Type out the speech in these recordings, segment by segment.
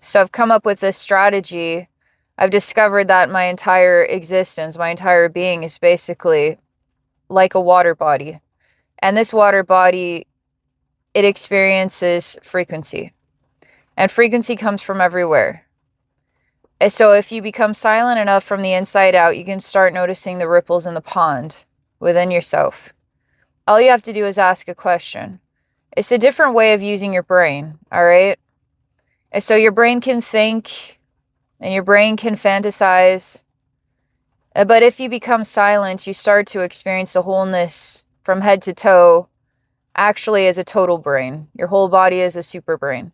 So I've come up with this strategy. I've discovered that my entire existence, my entire being is basically like a water body. And this water body, it experiences frequency. And frequency comes from everywhere. And so if you become silent enough from the inside out, you can start noticing the ripples in the pond within yourself. All you have to do is ask a question. It's a different way of using your brain, all right? And so your brain can think and your brain can fantasize. But if you become silent, you start to experience the wholeness from head to toe, actually as a total brain. Your whole body is a super brain.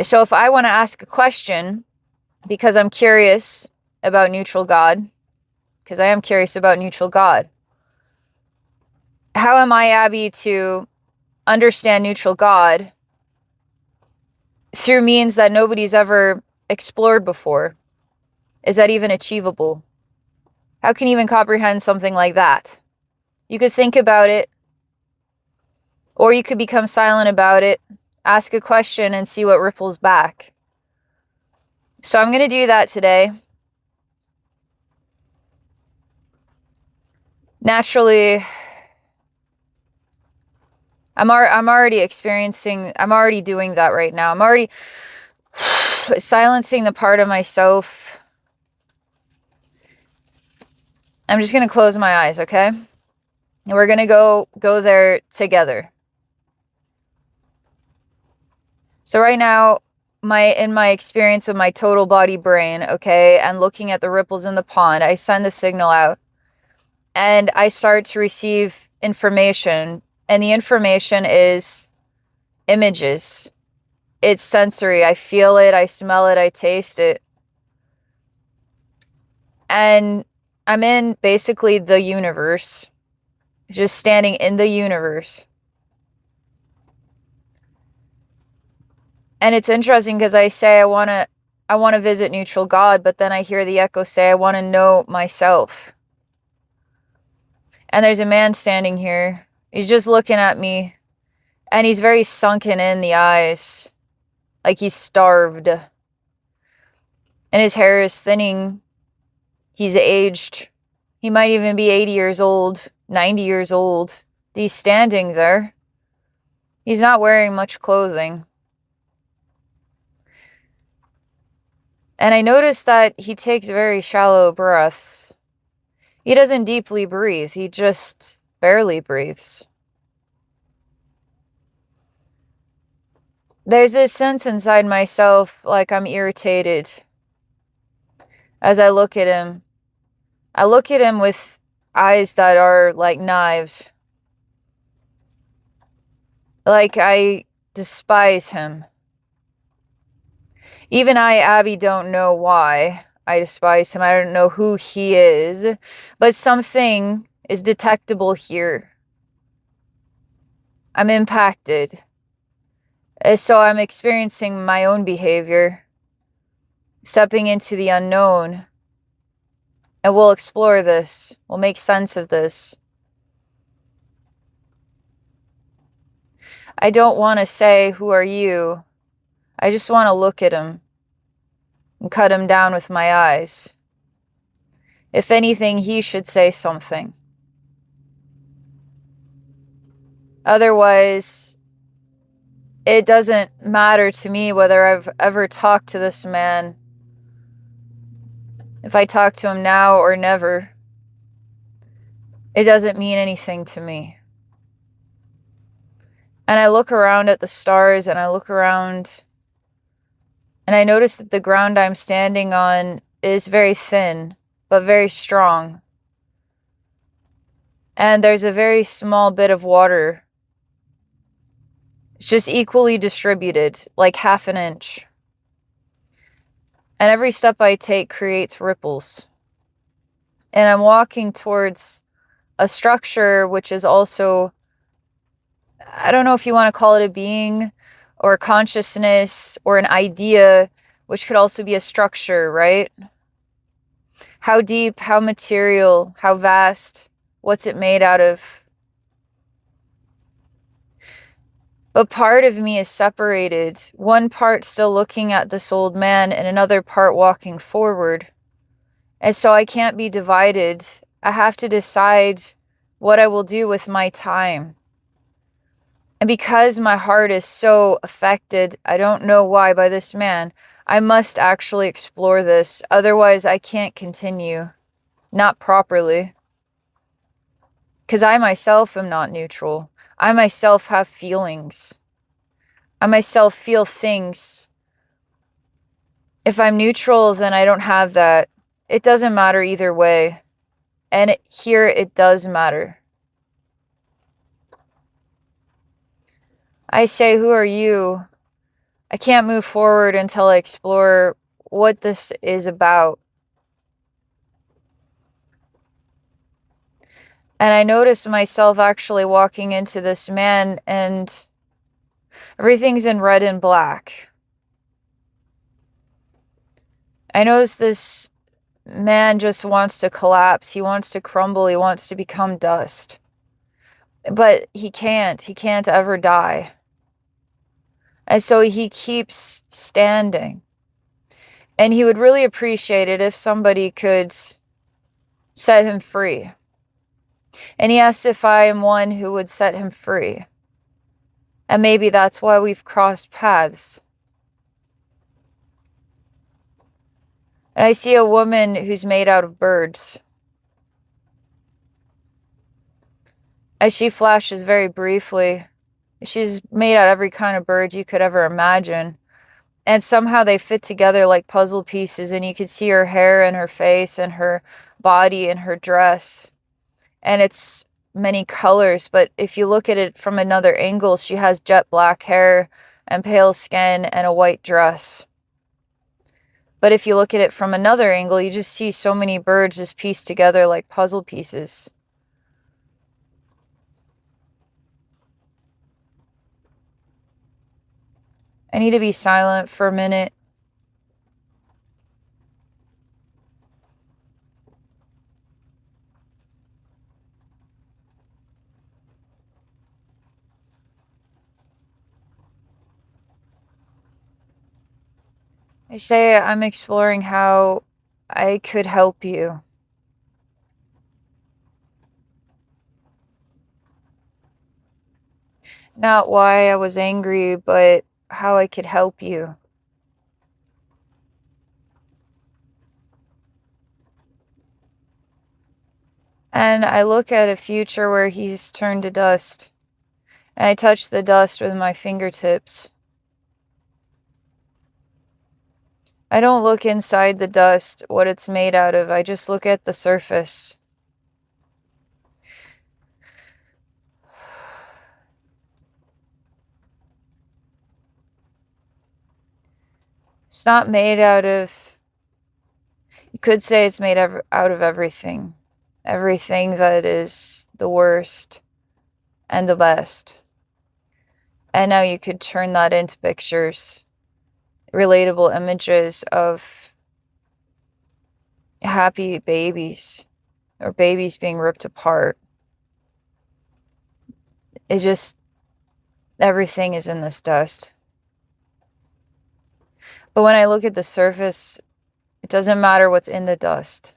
So if I want to ask a question, because I'm curious about neutral God, because I am curious about neutral God, how am I, Abbey, to understand neutral God through means that nobody's ever explored before? Is that even achievable? How can you even comprehend something like that? You could think about it, or you could become silent about it, ask a question, and see what ripples back. So I'm going to do that today. Naturally, I'm already doing that right now. I'm already silencing the part of myself. I'm just going to close my eyes, okay? And we're going to go there together. So right now, in my experience of my total body brain, okay, and looking at the ripples in the pond, I send the signal out and I start to receive information, and the information is images. It's sensory. I feel it, I smell it, I taste it. And I'm in basically the universe, just standing in the universe. And it's interesting because I say I want to visit neutral God, but then I hear the echo say I want to know myself. And there's a man standing here. He's just looking at me, and he's very sunken in the eyes, like he's starved. And his hair is thinning. He's aged. He might even be 80 years old, 90 years old. He's standing there. He's not wearing much clothing. And I noticed that he takes very shallow breaths. He doesn't deeply breathe. He just barely breathes. There's this sense inside myself like I'm irritated as I look at him. I look at him with eyes that are like knives. Like I despise him. Even I, Abbey, don't know why I despise him. I don't know who he is, but something is detectable here. I'm impacted. So I'm experiencing my own behavior, stepping into the unknown. And we'll explore this. We'll make sense of this. I don't want to say, who are you? I just want to look at him and cut him down with my eyes. If anything, he should say something. Otherwise, it doesn't matter to me whether I've ever talked to this man. If I talk to him now or never, it doesn't mean anything to me. And I look around at the stars, and I look around, and I notice that the ground I'm standing on is very thin, but very strong. And there's a very small bit of water. It's just equally distributed, like half an inch. And every step I take creates ripples. And I'm walking towards a structure which is also, I don't know if you want to call it a being or a consciousness or an idea, which could also be a structure, right? How deep, how material, how vast, what's it made out of? But part of me is separated. One part still looking at this old man and another part walking forward. And so I can't be divided. I have to decide what I will do with my time. And because my heart is so affected, I don't know why, by this man, I must actually explore this. Otherwise, I can't continue. Not properly. Because I myself am not neutral. I myself have feelings. I myself feel things. If I'm neutral, then I don't have that. It doesn't matter either way. And here it does matter. I say, who are you? I can't move forward until I explore what this is about. And I notice myself actually walking into this man, and everything's in red and black. I notice this man just wants to collapse. He wants to crumble. He wants to become dust. But he can't. He can't ever die. And so he keeps standing. And he would really appreciate it if somebody could set him free. And he asks if I am one who would set him free. And maybe that's why we've crossed paths. And I see a woman who's made out of birds. As she flashes very briefly, she's made out of every kind of bird you could ever imagine. And somehow they fit together like puzzle pieces, and you could see her hair and her face and her body and her dress. And it's many colors, but if you look at it from another angle, she has jet black hair and pale skin and a white dress. But if you look at it from another angle, you just see so many birds just pieced together like puzzle pieces. I need to be silent for a minute. I say I'm exploring how I could help you. Not why I was angry, but how I could help you. And I look at a future where he's turned to dust. And I touch the dust with my fingertips. I don't look inside the dust, what it's made out of. I just look at the surface. It's not made out of, you could say it's made out of everything. Everything that is the worst and the best. And now you could turn that into pictures, relatable images of happy babies or babies being ripped apart. It just, everything is in this dust. But when I look at the surface, it doesn't matter what's in the dust.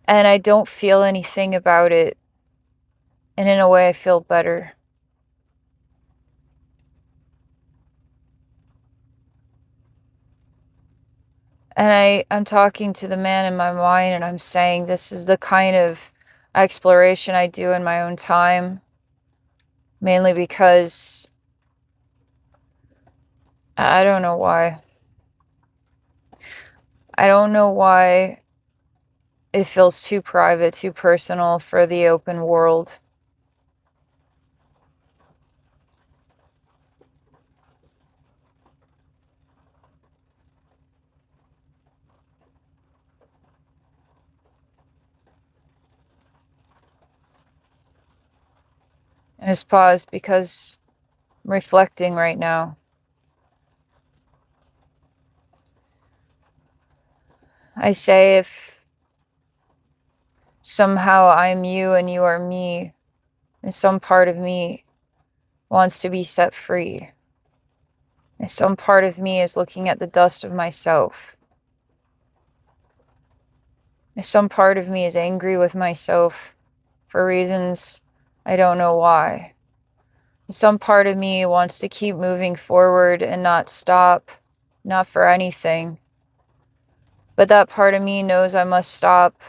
And I don't feel anything about it. And in a way, I feel better. And I'm talking to the man in my mind, and I'm saying this is the kind of exploration I do in my own time. Mainly because I don't know why. I don't know why it feels too private, too personal for the open world. I just paused because I'm reflecting right now. I say if somehow I'm you and you are me, And some part of me wants to be set free. And some part of me is looking at the dust of myself. And some part of me is angry with myself for reasons I don't know why. And some part of me wants to keep moving forward and not stop, not for anything. But that part of me knows I must stop,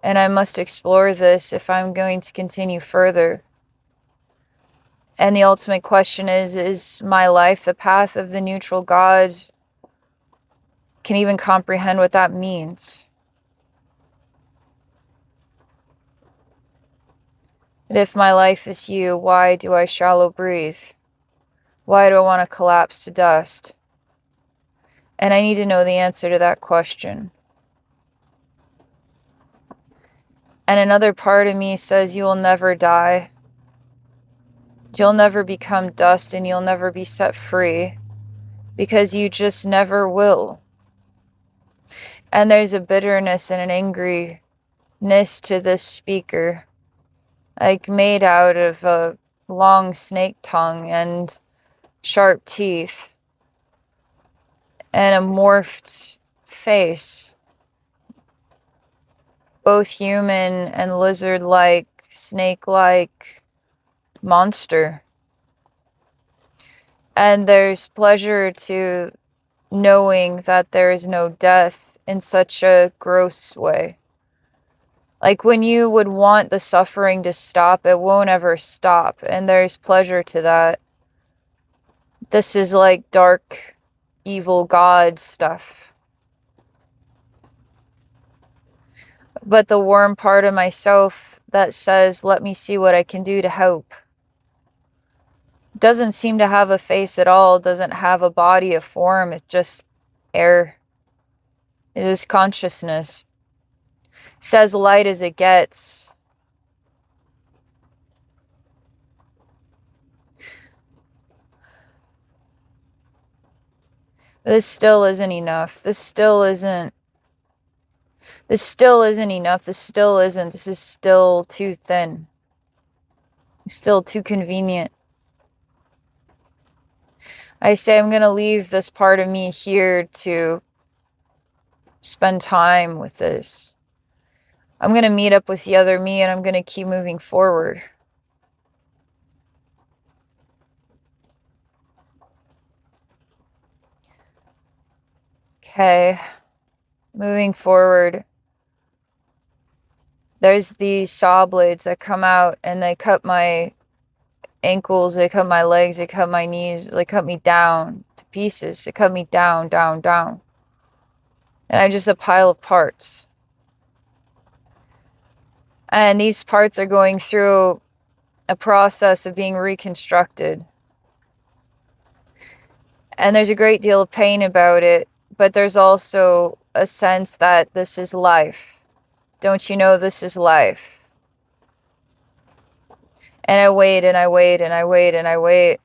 and I must explore this if I'm going to continue further. And the ultimate question is my life the path of the neutral God? Can even comprehend what that means. And if my life is you, why do I shallow breathe? Why do I want to collapse to dust? And I need to know the answer to that question. And another part of me says you will never die. You'll never become dust and you'll never be set free, because you just never will. And there's a bitterness and an angriness to this speaker, like made out of a long snake tongue and sharp teeth and a morphed face, both human and lizard-like, snake-like monster. And there's pleasure to knowing that there is no death in such a gross way. Like when you would want the suffering to stop, it won't ever stop. And there's pleasure to that. This is like dark, evil God stuff. But the warm part of myself that says, let me see what I can do to help, doesn't seem to have a face at all, doesn't have a body, a form. It's just air. It is consciousness. Says light as it gets. This still isn't enough. This still isn't. This still isn't enough. This still isn't. This is still too thin. Still too convenient. I say I'm going to leave this part of me here to spend time with this. I'm going to meet up with the other me and I'm going to keep moving forward. Okay. Moving forward. There's these saw blades that come out and they cut my ankles, they cut my legs, they cut my knees, they cut me down to pieces. They cut me down, down, down. And I'm just a pile of parts. And these parts are going through a process of being reconstructed. And there's a great deal of pain about it, but there's also a sense that this is life. Don't you know this is life? And I wait and I wait and I wait and I wait.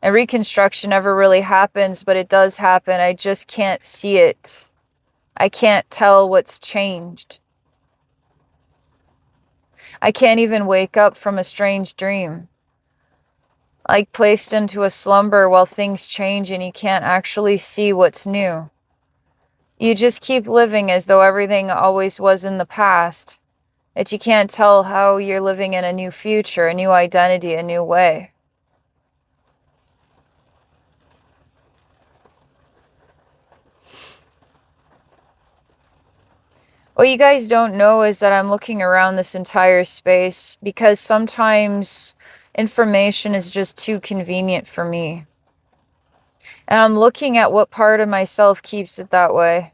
And reconstruction never really happens, but it does happen. I just can't see it. I can't tell what's changed. I can't even wake up from a strange dream. Like placed into a slumber while things change and you can't actually see what's new. You just keep living as though everything always was in the past. That you can't tell how you're living in a new future, a new identity, a new way. What you guys don't know is that I'm looking around this entire space because sometimes information is just too convenient for me. And I'm looking at what part of myself keeps it that way.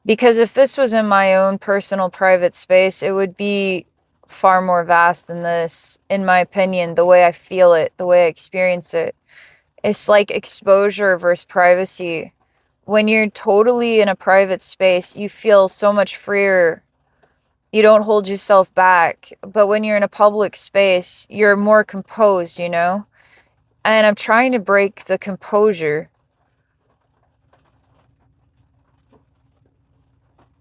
Because if this was in my own personal private space, it would be far more vast than this, in my opinion, the way I feel it, the way I experience it. It's like exposure versus privacy. When you're totally in a private space, you feel so much freer. You don't hold yourself back. But when you're in a public space, you're more composed, you know? And I'm trying to break the composure.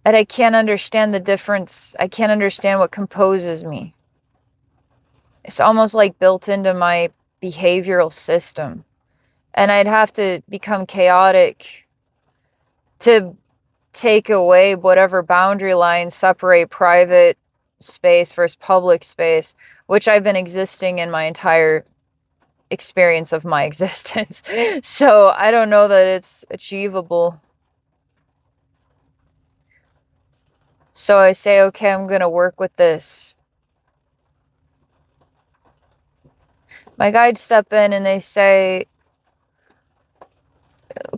And I can't understand the difference. I can't understand what composes me. It's almost like built into my behavioral system. And I'd have to become chaotic to take away whatever boundary lines separate private space versus public space, which I've been existing in my entire experience of my existence. So I don't know that it's achievable. So I say, okay, I'm going to work with this. My guides step in and they say,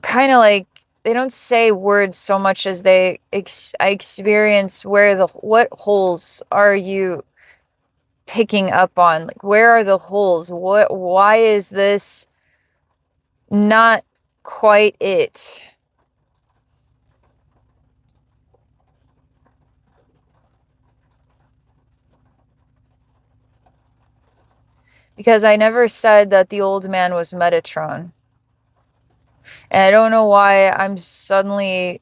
kind of like, they don't say words so much as I experience what holes are you picking up on? Like, where are the holes? Why is this not quite it? Because I never said that the old man was Metatron. And I don't know why I'm suddenly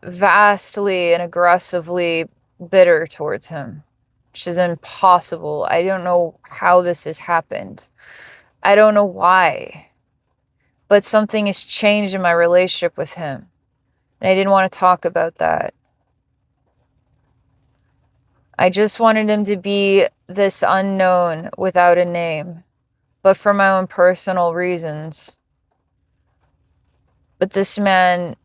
vastly and aggressively bitter towards him, which is impossible. I don't know how this has happened. I don't know why, but something has changed in my relationship with him. And I didn't want to talk about that. I just wanted him to be this unknown without a name, but for my own personal reasons. But this man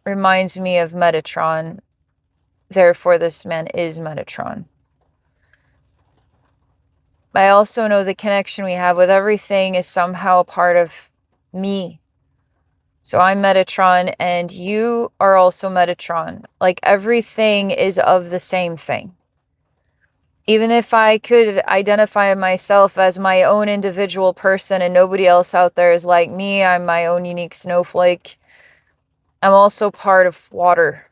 reminds me of Metatron. Therefore, this man is Metatron. I also know the connection we have with everything is somehow a part of me. So I'm Metatron, and you are also Metatron. Like, everything is of the same thing. Even if I could identify myself as my own individual person and nobody else out there is like me, I'm my own unique snowflake. I'm also part of water.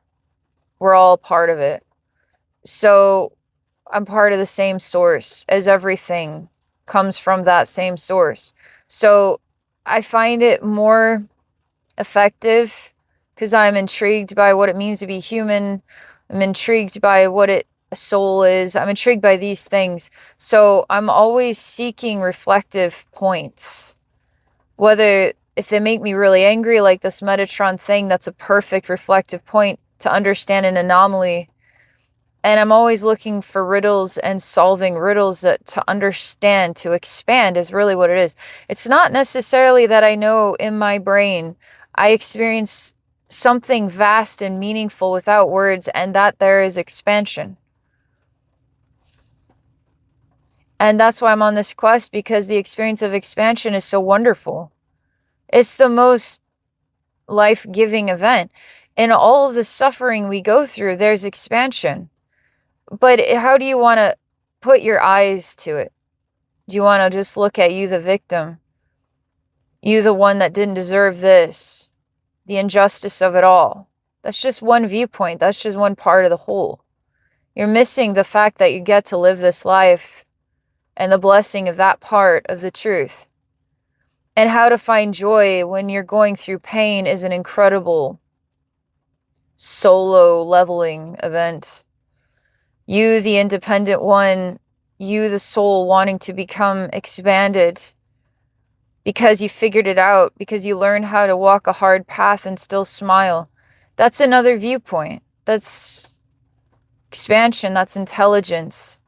We're all part of it. So I'm part of the same source, as everything comes from that same source. So I find it more effective because I'm intrigued by what it means to be human. I'm intrigued by what a soul is. I'm intrigued by these things. So I'm always seeking reflective points. Whether if they make me really angry, like this Metatron thing, that's a perfect reflective point to understand an anomaly. And I'm always looking for riddles and solving riddles to understand, to expand is really what it is. It's not necessarily that I know in my brain I experience something vast and meaningful without words, and that there is expansion. And that's why I'm on this quest, because the experience of expansion is so wonderful. It's the most life-giving event. In all of the suffering we go through, there's expansion. But how do you want to put your eyes to it? Do you want to just look at you, the victim? You, the one that didn't deserve this? The injustice of it all? That's just one viewpoint. That's just one part of the whole. You're missing the fact that you get to live this life and the blessing of that part of the truth. And how to find joy when you're going through pain is an incredible solo leveling event. You, the independent one, you, the soul wanting to become expanded because you figured it out, because you learned how to walk a hard path and still smile. That's another viewpoint. That's expansion. That's intelligence.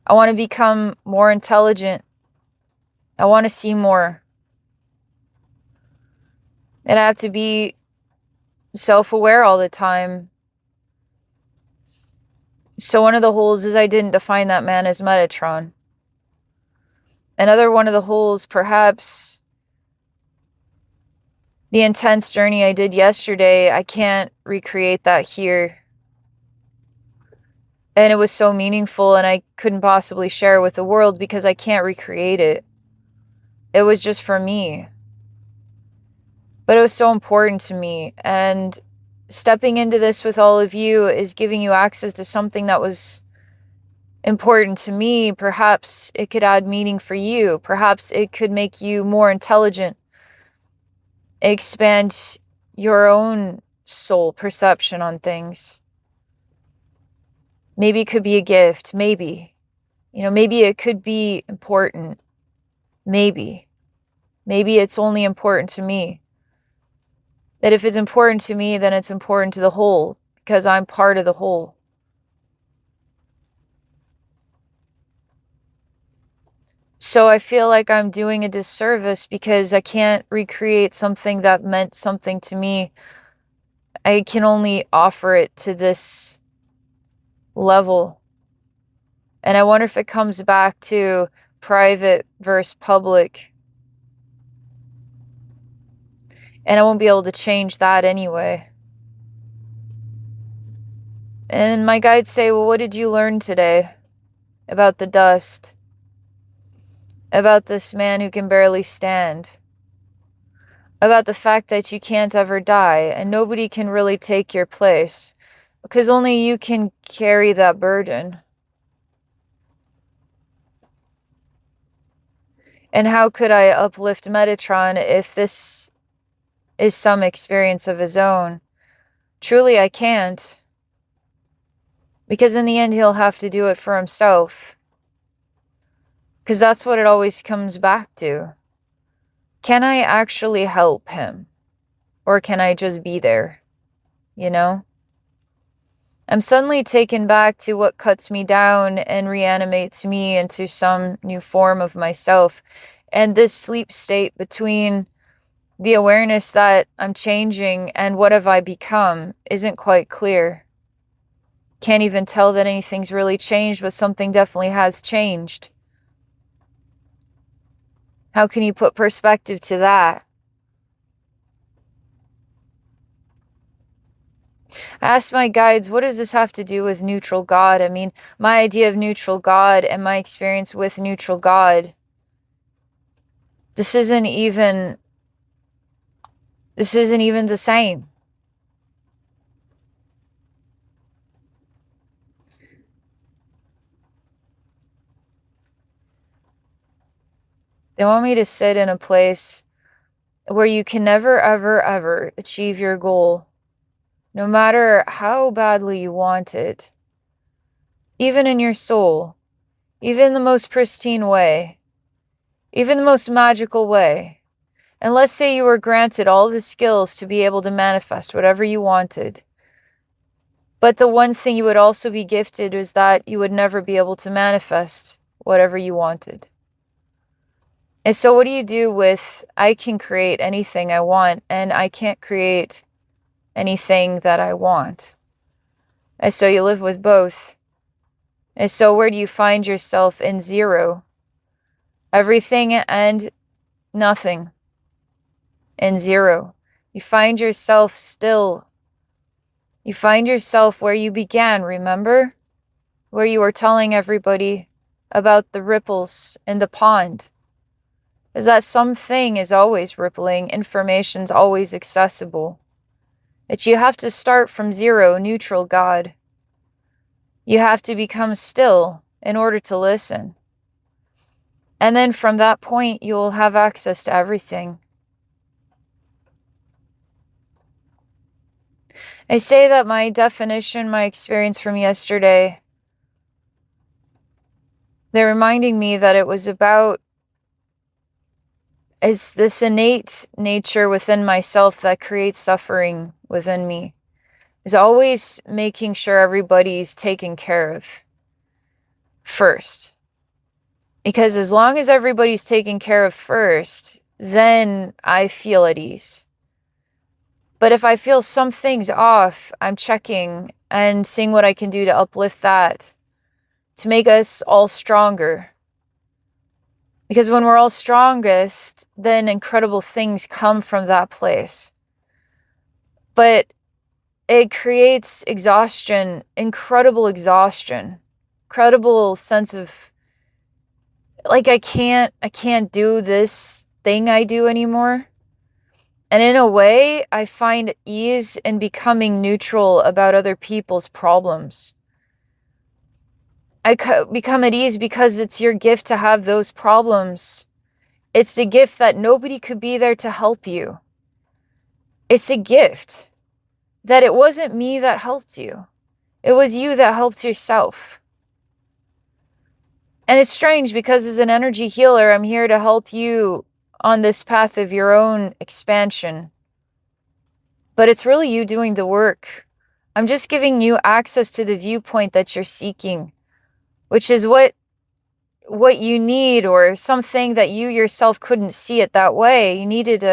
I want to become more intelligent. I want to see more. And I have to be self-aware all the time. So one of the holes is I didn't define that man as Metatron. Another one of the holes, perhaps the intense journey I did yesterday, I can't recreate that here. And it was so meaningful, and I couldn't possibly share it with the world because I can't recreate it. It was just for me. But it was so important to me, and stepping into this with all of you is giving you access to something that was important to me. Perhaps it could add meaning for you. Perhaps it could make you more intelligent, expand your own soul perception on things. Maybe it could be a gift, maybe. Maybe it could be important. Maybe. Maybe it's only important to me. That if it's important to me, then it's important to the whole, because I'm part of the whole. So I feel like I'm doing a disservice because I can't recreate something that meant something to me. I can only offer it to this level. And I wonder if it comes back to private versus public. And I won't be able to change that anyway. And my guides say, well, what did you learn today about the dust? About this man who can barely stand? About the fact that you can't ever die and nobody can really take your place because only you can carry that burden. And how could I uplift Metatron if this is some experience of his own? Truly, I can't. Because in the end, he'll have to do it for himself. Because that's what it always comes back to. Can I actually help him? Or can I just be there? I'm suddenly taken back to what cuts me down and reanimates me into some new form of myself. And this sleep state between the awareness that I'm changing and what have I become isn't quite clear. Can't even tell that anything's really changed, but something definitely has changed. How can you put perspective to that? I asked my guides, what does this have to do with neutral God? I mean, my idea of neutral God and my experience with neutral God, this isn't even the same. They want me to sit in a place where you can never, ever, ever achieve your goal, no matter how badly you want it. Even in your soul, even the most pristine way, even the most magical way. And let's say you were granted all the skills to be able to manifest whatever you wanted. But the one thing you would also be gifted is that you would never be able to manifest whatever you wanted. And so what do you do with, I can create anything I want and I can't create anything that I want? And so you live with both. And so where do you find yourself in zero? Everything and nothing. In zero. You find yourself still. You find yourself where you began, remember? Where you were telling everybody about the ripples in the pond. Is that something is always rippling, information's always accessible. That you have to start from zero, neutral God. You have to become still in order to listen. And then from that point, you will have access to everything. I say that my definition, my experience from yesterday, they're reminding me that it was about is this innate nature within myself that creates suffering within me. Is always making sure everybody's taken care of first. Because as long as everybody's taken care of first, then I feel at ease. But if I feel something's off, I'm checking and seeing what I can do to uplift that, to make us all stronger. Because when we're all strongest, then incredible things come from that place. But it creates exhaustion, incredible sense of like I can't do this thing I do anymore. And in a way, I find ease in becoming neutral about other people's problems. I become at ease because it's your gift to have those problems. It's the gift that nobody could be there to help you. It's a gift that it wasn't me that helped you. It was you that helped yourself. And it's strange because as an energy healer, I'm here to help you on this path of your own expansion. But it's really you doing the work. I'm just giving you access to the viewpoint that you're seeking, which is what you need, or something that you yourself couldn't see it that way. You needed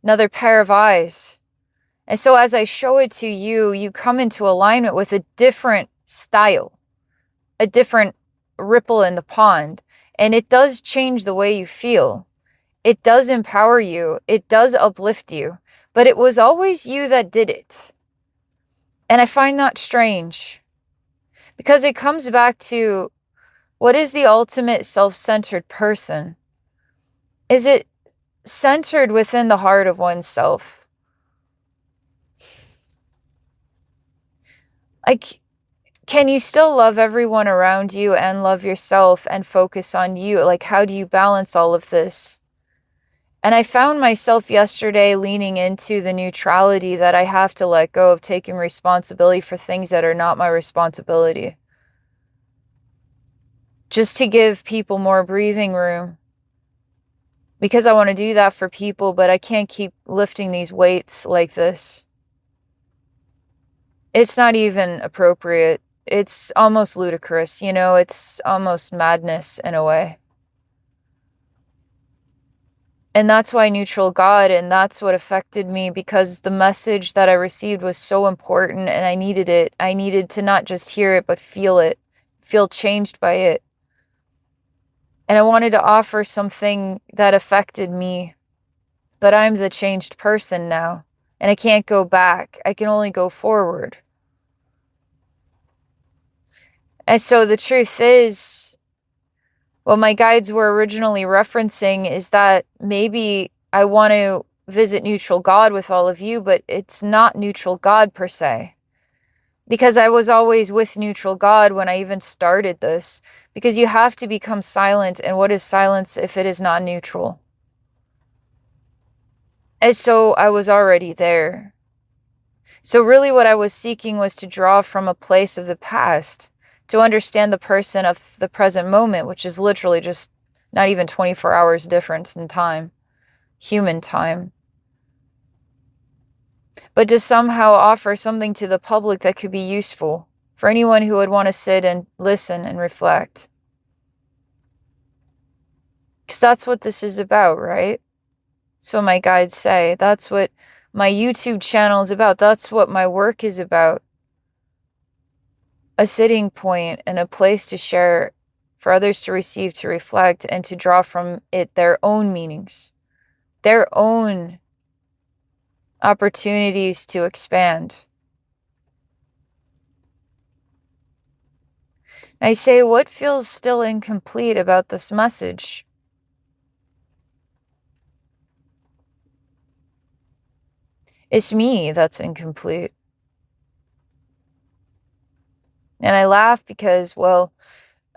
another pair of eyes. And so as I show it to you, you come into alignment with a different style, a different ripple in the pond. And it does change the way you feel. It does empower you. It does uplift you. But it was always you that did it. And I find that strange, because it comes back to, what is the ultimate self-centered person? Is it centered within the heart of oneself? Like, can you still love everyone around you and love yourself and focus on you? Like, how do you balance all of this? And I found myself yesterday leaning into the neutrality that I have to let go of taking responsibility for things that are not my responsibility, just to give people more breathing room, because I want to do that for people, but I can't keep lifting these weights like this. It's not even appropriate. It's almost ludicrous, you know, it's almost madness in a way. And that's why neutral God, and that's what affected me, because the message that I received was so important and I needed it. I needed to not just hear it, but feel changed by it. And I wanted to offer something that affected me, but I'm the changed person now, and I can't go back. I can only go forward. And so the truth is, what my guides were originally referencing is that maybe I want to visit neutral God with all of you, but it's not neutral God per se. Because I was always with neutral God when I even started this. Because you have to become silent, and what is silence if it is not neutral? And so I was already there. So really what I was seeking was to draw from a place of the past, to understand the person of the present moment, which is literally just not even 24 hours difference in time, human time. But to somehow offer something to the public that could be useful for anyone who would want to sit and listen and reflect. Because that's what this is about, right? That's what my guides say. That's what my YouTube channel is about. That's what my work is about. A sitting point and a place to share, for others to receive, to reflect, and to draw from it their own meanings, their own opportunities to expand. I say, what feels still incomplete about this message? It's me that's incomplete. And I laugh because, well,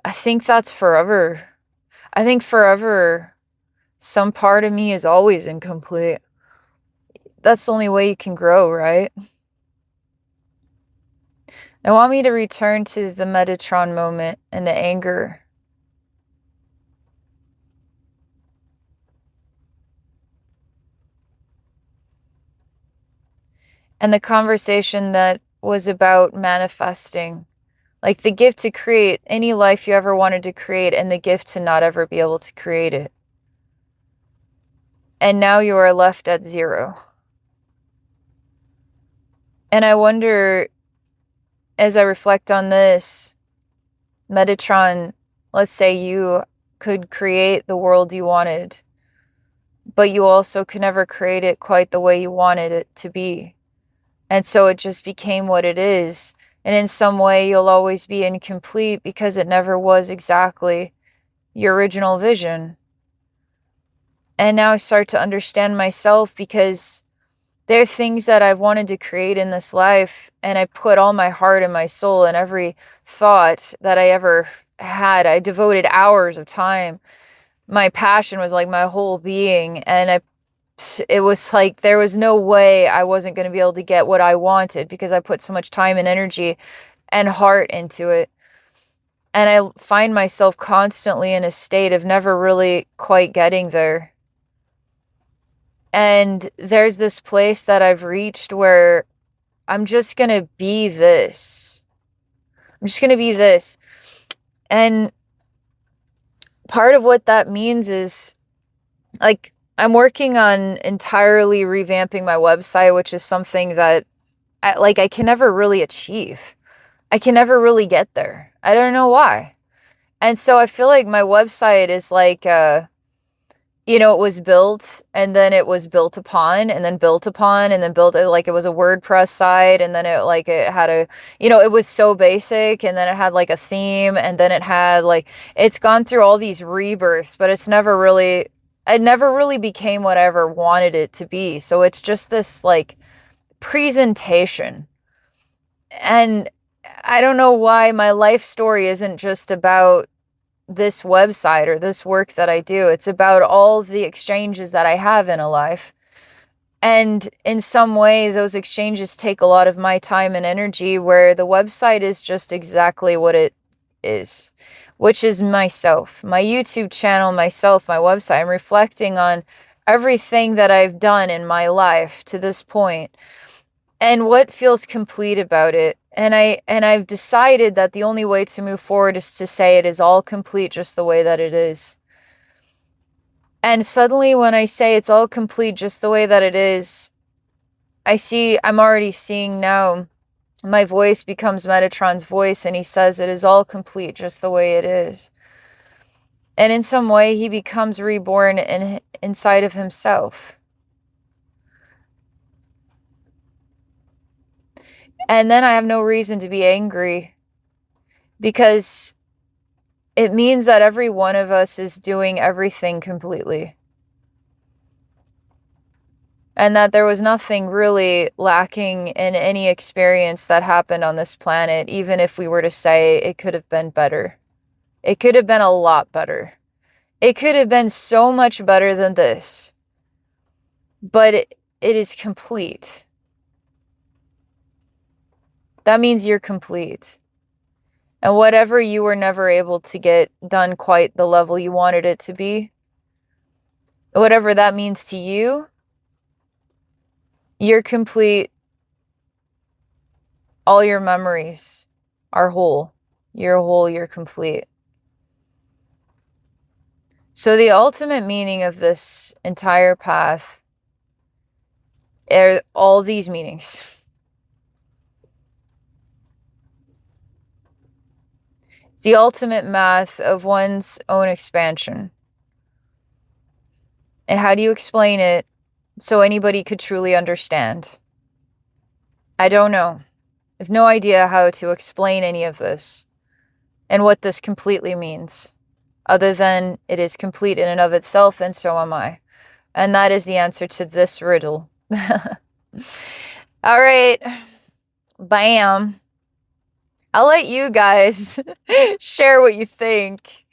I think that's forever. I think forever, some part of me is always incomplete. That's the only way you can grow, right? I want me to return to the Metatron moment and the anger. And the conversation that was about manifesting. Like the gift to create any life you ever wanted to create, and the gift to not ever be able to create it. And now you are left at zero. And I wonder, as I reflect on this, Metatron, let's say you could create the world you wanted, but you also could never create it quite the way you wanted it to be. And so it just became what it is. And in some way, you'll always be incomplete because it never was exactly your original vision. And now I start to understand myself, because there are things that I've wanted to create in this life, and I put all my heart and my soul and every thought that I ever had. I devoted hours of time. My passion was like my whole being, and it was like there was no way I wasn't going to be able to get what I wanted, because I put so much time and energy and heart into it. And I find myself constantly in a state of never really quite getting there. And there's this place that I've reached where I'm just going to be this. I'm just going to be this. And part of what that means is, like, I'm working on entirely revamping my website, which is something that I can never really achieve. I can never really get there. I don't know why. And so I feel like my website is like, it was built and then it was built upon and then built upon and then built, like it was a WordPress site, and then it had it was so basic, and then it had like a theme, and then it had like, it's gone through all these rebirths, but it never really became what I ever wanted it to be. So it's just this like presentation. And I don't know why my life story isn't just about this website or this work that I do. It's about all the exchanges that I have in a life. And in some way, those exchanges take a lot of my time and energy, where the website is just exactly what it is, which is myself, my YouTube channel, myself, my website. I'm reflecting on everything that I've done in my life to this point and what feels complete about it. And I've decided that the only way to move forward is to say it is all complete just the way that it is. And suddenly when I say it's all complete just the way that it is, I'm already seeing now my voice becomes Metatron's voice, and he says it is all complete just the way it is. And in some way he becomes reborn inside of himself. And then I have no reason to be angry, because it means that every one of us is doing everything completely. And that there was nothing really lacking in any experience that happened on this planet, even if we were to say it could have been better. It could have been a lot better. It could have been so much better than this. But it is complete. That means you're complete. And whatever you were never able to get done quite the level you wanted it to be, whatever that means to you, you're complete. All your memories are whole. You're whole, you're complete. So the ultimate meaning of this entire path are all these meanings. It's the ultimate math of one's own expansion. And how do you explain it so anybody could truly understand? I don't know. I have no idea how to explain any of this and what this completely means, other than it is complete in and of itself, and so am I. And that is the answer to this riddle. All right. Bam. I'll let you guys share what you think,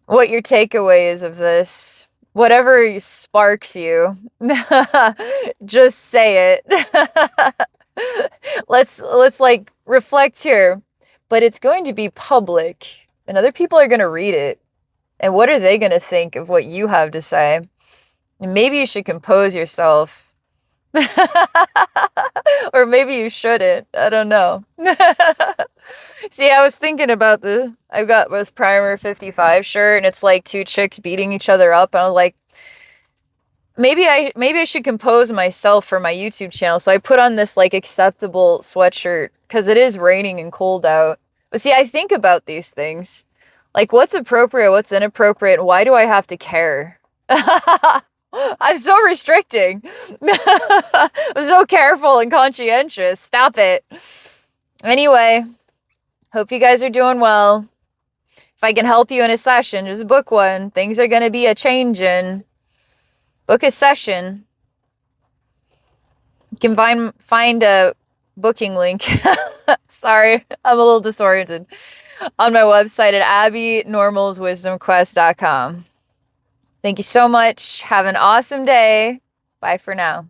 what your takeaway is of this. Whatever sparks you, just say it. Let's like reflect here. But it's going to be public, and other people are going to read it. And what are they going to think of what you have to say? And maybe you should compose yourself. Or maybe you shouldn't. I don't know. See, I was thinking about I've got this Primer 55 shirt, and it's like two chicks beating each other up. And I was like, maybe I should compose myself for my YouTube channel. So I put on this like acceptable sweatshirt because it is raining and cold out. But see, I think about these things. Like, what's appropriate, what's inappropriate, and why do I have to care? I'm so restricting. I'm so careful and conscientious. Stop it. Anyway, hope you guys are doing well. If I can help you in a session, just book one. Things are going to be a-changin'. Book a session. You can find a booking link. Sorry, I'm a little disoriented. On my website at abbeynormalswisdomquest.com. Thank you so much. Have an awesome day. Bye for now.